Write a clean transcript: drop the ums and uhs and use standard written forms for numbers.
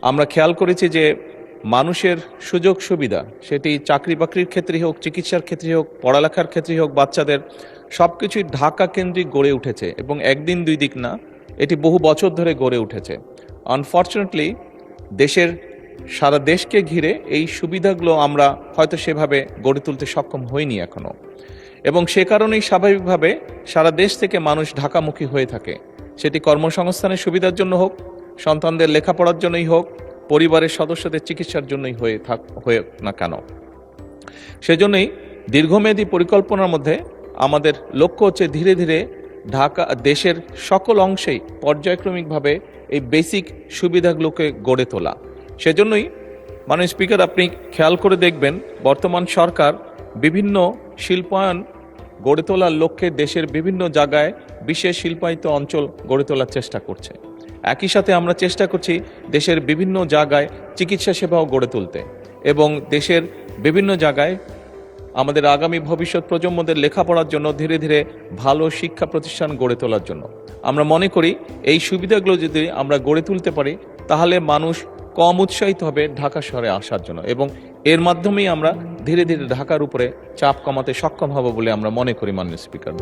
আমরা খেয়াল করেছি যে মানুষের সুযোগ সুবিধা, সেটি চাকরি বাকরির ক্ষেত্রে হোক, চিকিৎসার ক্ষেত্রে হোক, পড়ালেখার ক্ষেত্রে হোক, বাচ্চাদের সব কিছুই ঢাকা কেন্দ্রিক গড়ে উঠেছে এবং একদিন দুই দিক না, এটি বহু বছর ধরে গড়ে উঠেছে। আনফর্চুনেটলি সারা দেশকে ঘিরে এই সুবিধাগুলো আমরা হয়তো সেভাবে গড়ে তুলতে সক্ষম হইনি এখনো, এবং সে কারণেই স্বাভাবিকভাবে সারা দেশ থেকে মানুষ ঢাকামুখী হয়ে থাকে। সেটি কর্মসংস্থানের সুবিধার জন্য হোক, সন্তানদের লেখাপড়ার জন্যই হোক, পরিবারের সদস্যদের চিকিৎসার জন্যই হয়ে না কেন। সেজন্যই দীর্ঘমেয়াদী পরিকল্পনার মধ্যে আমাদের লক্ষ্য হচ্ছে ধীরে ধীরে দেশের সকল অংশেই পর্যায়ক্রমিকভাবে এই বেসিক সুবিধাগুলোকে গড়ে তোলা। সেজন্যই মাননীয় স্পিকার, আপনি খেয়াল করে দেখবেন বর্তমান সরকার বিভিন্ন শিল্পায়ন গড়ে তোলার লক্ষ্যে দেশের বিভিন্ন জায়গায় বিশেষ শিল্পায়িত অঞ্চল গড়ে তোলার চেষ্টা করছে। একই সাথে আমরা চেষ্টা করছি দেশের বিভিন্ন জায়গায় চিকিৎসা সেবাও গড়ে তুলতে এবং দেশের বিভিন্ন জায়গায় আমাদের আগামী ভবিষ্যৎ প্রজন্মদের লেখাপড়ার জন্য ধীরে ধীরে ভালো শিক্ষা প্রতিষ্ঠান গড়ে তোলার জন্য। আমরা মনে করি এই সুবিধাগুলো যদি আমরা গড়ে তুলতে পারি তাহলে মানুষ কম উৎসাহিত হবে ঢাকা শহরে আসার জন্য, এবং এর মাধ্যমেই আমরা ধীরে ধীরে ঢাকার উপরে চাপ কমাতে সক্ষম হব বলে আমরা মনে করি মাননীয় স্পিকার।